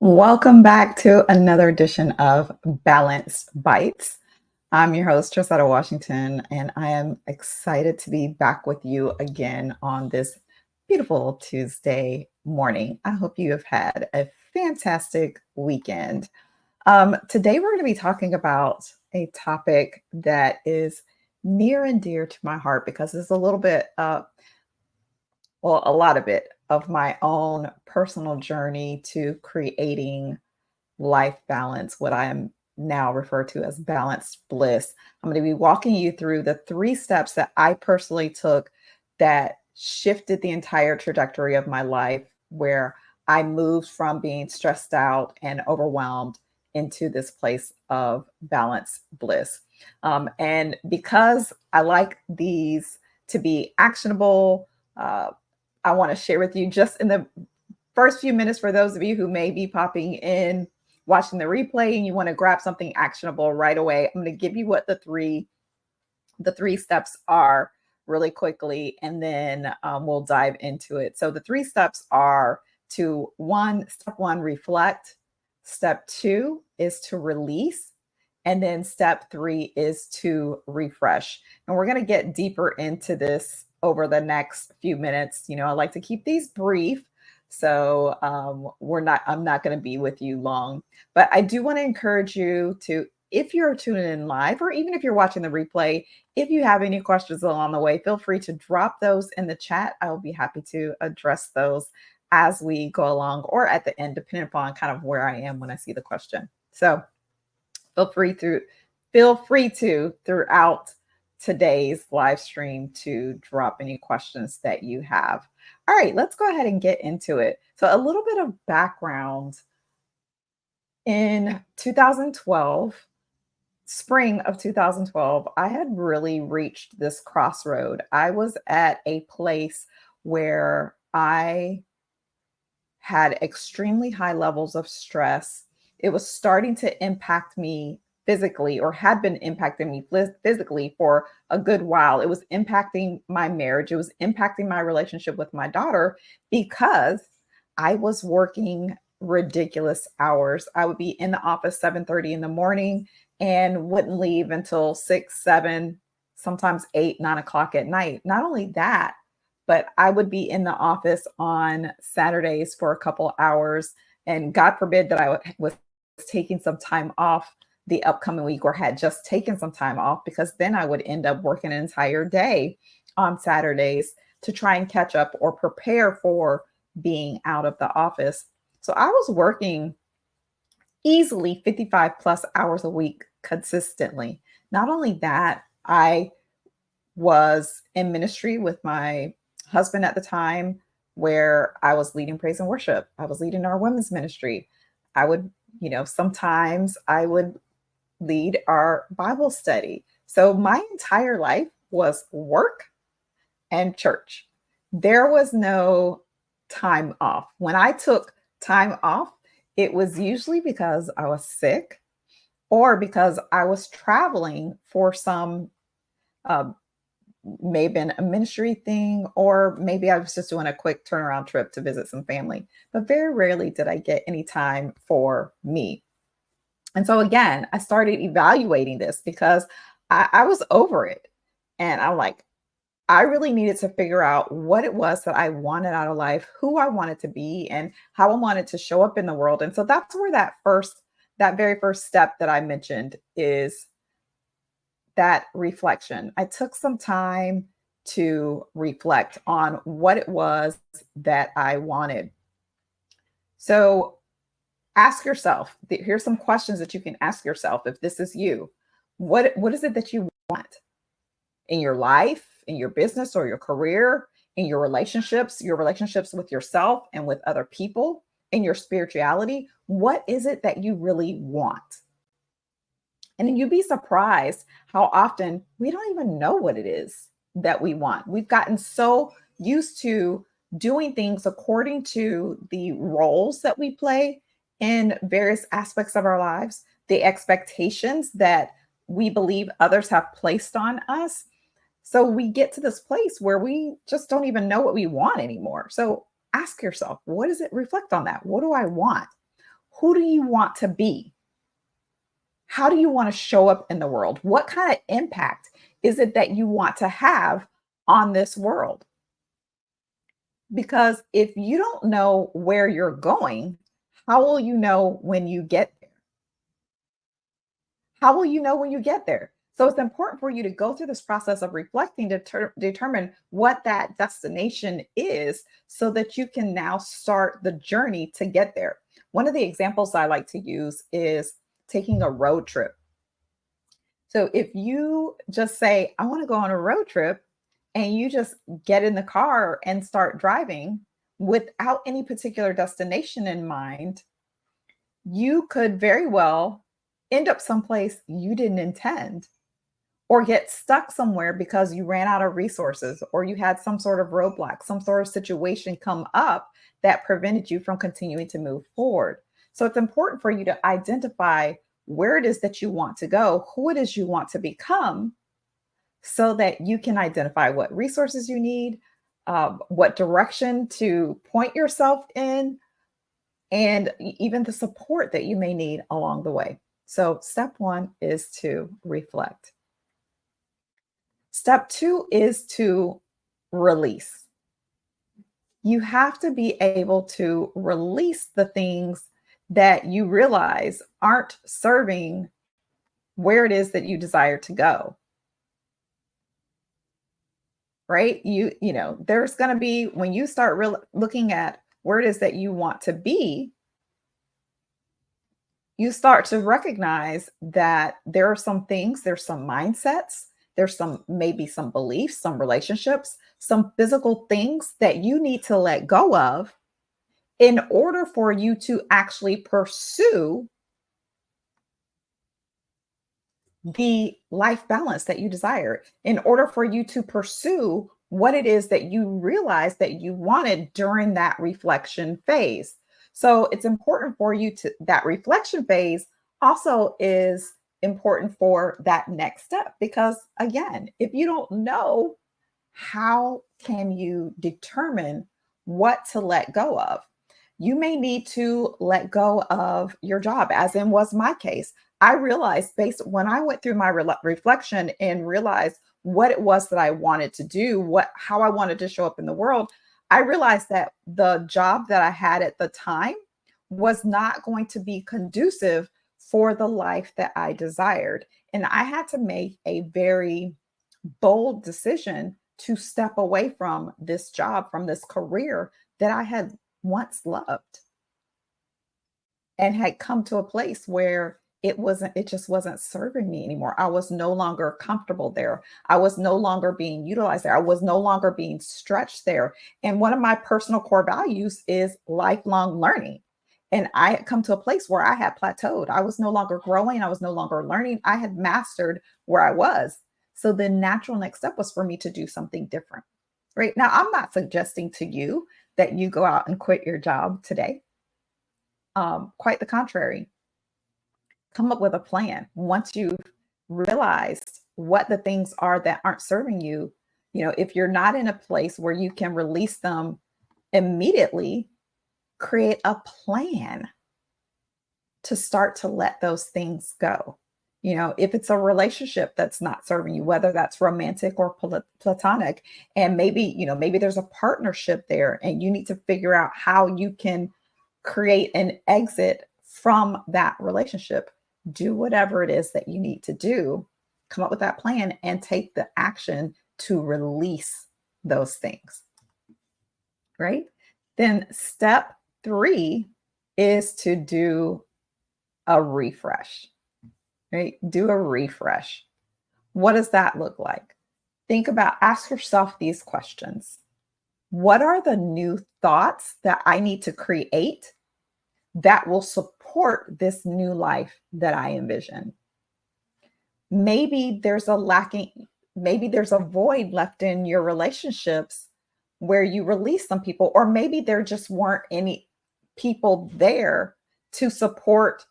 Welcome back to another edition of Balanced Bytes. I'm your host, Trasetta Washington, and I am excited to be back with you again on this beautiful Tuesday morning. I hope you have had a fantastic weekend. Today, we're going to be talking about a topic that is near and dear to my heart because it's a little bit, a lot of it of my own personal journey to creating life balance, what I am now referred to as balanced bliss. I'm going to be walking you through the 3 steps that I personally took that shifted the entire trajectory of my life, where I moved from being stressed out and overwhelmed into this place of balanced bliss. And because I like these to be actionable, I want to share with you just in the first few minutes for those of you who may be popping in, watching the replay, and you want to grab something actionable right away. I'm going to give you what the three steps are really quickly, and then we'll dive into it. So the 3 steps are step one, reflect. Step two is to release. And then step three is to refresh. And we're going to get deeper into this over the next few minutes. I like to keep these brief. So I'm not going to be with you long, but I do want to encourage you to, if you're tuning in live, or even if you're watching the replay, if you have any questions along the way, feel free to drop those in the chat. I will be happy to address those as we go along, or at the end, depending upon kind of where I am when I see the question. So feel free to throughout today's live stream to drop any questions that you have. All right, let's go ahead and get into it. So a little bit of background. In 2012, spring of 2012, I had really reached this crossroad. I was at a place where I had extremely high levels of stress. It was starting to impact me physically, or had been impacting me physically for a good while. It was impacting my marriage. It was impacting my relationship with my daughter because I was working ridiculous hours. I would be in the office 7:30 in the morning and wouldn't leave until 6, 7, sometimes 8, 9 o'clock at night. Not only that, but I would be in the office on Saturdays for a couple hours. And God forbid that was taking some time off the upcoming week, or had just taken some time off, because then I would end up working an entire day on Saturdays to try and catch up or prepare for being out of the office. So I was working easily 55 plus hours a week consistently. Not only that, I was in ministry with my husband at the time, where I was leading praise and worship. I was leading our women's ministry. I would, sometimes I would lead our Bible study. So my entire life was work and church. There was no time off. When I took time off, it was usually because I was sick, or because I was traveling for some, uh, may have been a ministry thing, or maybe I was just doing a quick turnaround trip to visit some family. But very rarely did I get any time for me. And so again, I started evaluating this because I was over it. And I'm like, I really needed to figure out what it was that I wanted out of life, who I wanted to be, and how I wanted to show up in the world. And so that's where that very first step that I mentioned is that reflection. I took some time to reflect on what it was that I wanted. So ask yourself, here's some questions that you can ask yourself if this is you. What is it that you want in your life, in your business or your career, in your relationships with yourself and with other people, in your spirituality? What is it that you really want? And then you'd be surprised how often we don't even know what it is that we want. We've gotten so used to doing things according to the roles that we play in various aspects of our lives, the expectations that we believe others have placed on us. So we get to this place where we just don't even know what we want anymore. So ask yourself, what is it? Reflect on that. What do I want? Who do you want to be? How do you want to show up in the world? What kind of impact is it that you want to have on this world? Because if you don't know where you're going, how will you know when you get there? How will you know when you get there? So it's important for you to go through this process of reflecting to determine what that destination is so that you can now start the journey to get there. One of the examples I like to use is taking a road trip. So if you just say, I want to go on a road trip, and you just get in the car and start driving without any particular destination in mind, you could very well end up someplace you didn't intend or get stuck somewhere because you ran out of resources or you had some sort of roadblock, some sort of situation come up that prevented you from continuing to move forward. So it's important for you to identify where it is that you want to go, who it is you want to become, so that you can identify what resources you need, what direction to point yourself in, and even the support that you may need along the way. So, step one is to reflect. Step two is to release. You have to be able to release the things that you realize aren't serving where it is that you desire to go. Right? There's going to be, when you start looking at where it is that you want to be, you start to recognize that there are some things, there's some mindsets, there's maybe some beliefs, some relationships, some physical things that you need to let go of in order for you to actually pursue the life balance that you desire, in order for you to pursue what it is that you realized that you wanted during that reflection phase. So it's important for you to, that reflection phase also is important for that next step, because again, if you don't know, how can you determine what to let go of? You may need to let go of your job, as in was my case. I realized, based when I went through my reflection and realized what it was that I wanted to do, how I wanted to show up in the world, I realized that the job that I had at the time was not going to be conducive for the life that I desired. And I had to make a very bold decision to step away from this job, from this career that I had once loved and had come to a place where it just wasn't serving me anymore. I was no longer comfortable there. I was no longer being utilized there. I was no longer being stretched there. And one of my personal core values is lifelong learning. And I had come to a place where I had plateaued. I was no longer growing. I was no longer learning. I had mastered where I was. So the natural next step was for me to do something different. Right now, I'm not suggesting to you that you go out and quit your job today. Quite the contrary. Come up with a plan. Once you've realized what the things are that aren't serving you, if you're not in a place where you can release them immediately, create a plan to start to let those things go. If it's a relationship that's not serving you, whether that's romantic or platonic, and maybe there's a partnership there and you need to figure out how you can create an exit from that relationship. Do whatever it is that you need to do, come up with that plan and take the action to release those things. Right? Then step 3 is to do a refresh. Right? Do a refresh. What does that look like? Ask yourself these questions. What are the new thoughts that I need to create that will support this new life that I envision? Maybe there's a void left in your relationships where you release some people, or maybe there just weren't any people there to support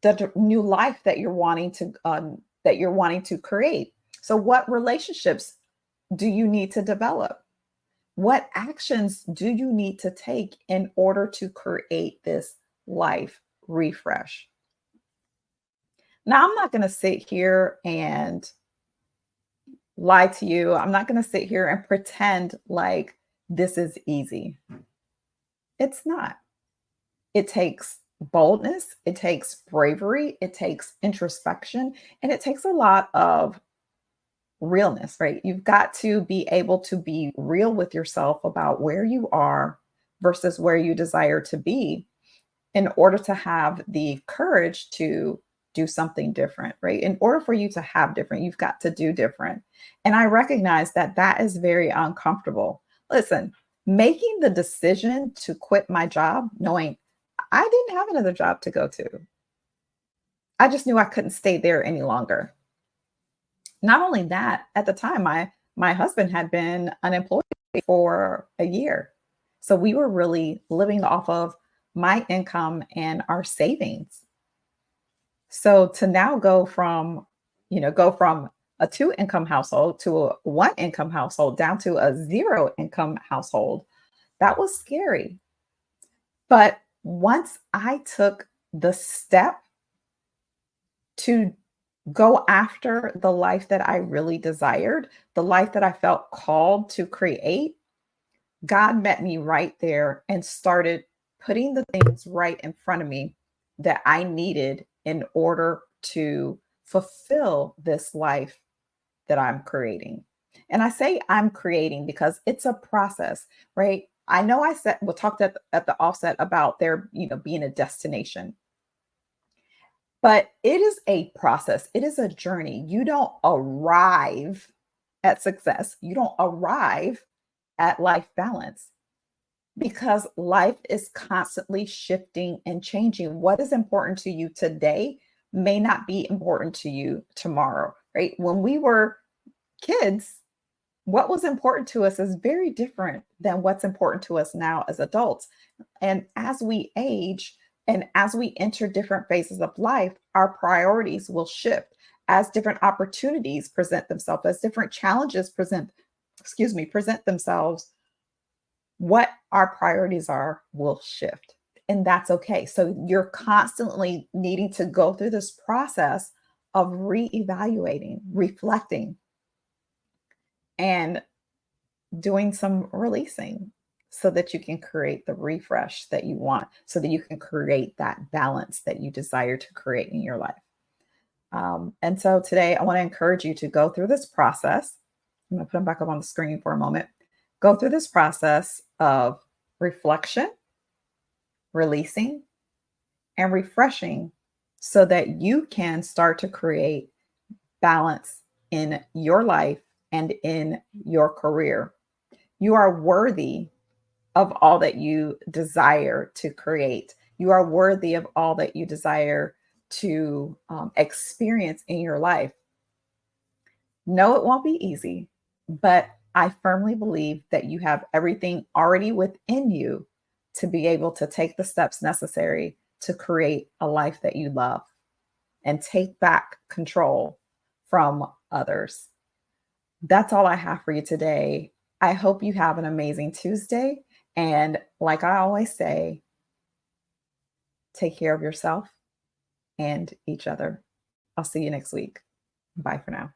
the new life that you're wanting to create. So what relationships do you need to develop? What actions do you need to take in order to create this life refresh. Now, I'm not going to sit here and lie to you. I'm not going to sit here and pretend like this is easy. It's not. It takes boldness, it takes bravery, it takes introspection, and it takes a lot of realness, right? You've got to be able to be real with yourself about where you are versus where you desire to be in order to have the courage to do something different, right? In order for you to have different, you've got to do different. And I recognize that that is very uncomfortable. Listen, making the decision to quit my job, knowing I didn't have another job to go to, I just knew I couldn't stay there any longer. Not only that, at the time, my husband had been unemployed for a year. So we were really living off of my income and our savings. So to now go from a two income household to a one income household down to a zero income household, that was scary. But once I took the step to go after the life that I really desired, the life that I felt called to create, God met me right there and started putting the things right in front of me that I needed in order to fulfill this life that I'm creating. And I say I'm creating because it's a process, right? I know I said we talked at the offset about there, being a destination, but it is a process. It is a journey. You don't arrive at success. You don't arrive at life balance because life is constantly shifting and changing. What is important to you today may not be important to you tomorrow, right? When we were kids, what was important to us is very different than what's important to us now as adults. And as we age and as we enter different phases of life, our priorities will shift as different opportunities present themselves, as different challenges present themselves. What our priorities are will shift. And that's okay. So you're constantly needing to go through this process of reevaluating, reflecting, and doing some releasing so that you can create the refresh that you want, so that you can create that balance that you desire to create in your life. And so today, I want to encourage you to go through this process. I'm going to put them back up on the screen for a moment. Go through this process of reflection, releasing, and refreshing so that you can start to create balance in your life and in your career. You are worthy of all that you desire to create. You are worthy of all that you desire to experience in your life. No, it won't be easy, but I firmly believe that you have everything already within you to be able to take the steps necessary to create a life that you love and take back control from others. That's all I have for you today. I hope you have an amazing Tuesday. And like I always say, take care of yourself and each other. I'll see you next week. Bye for now.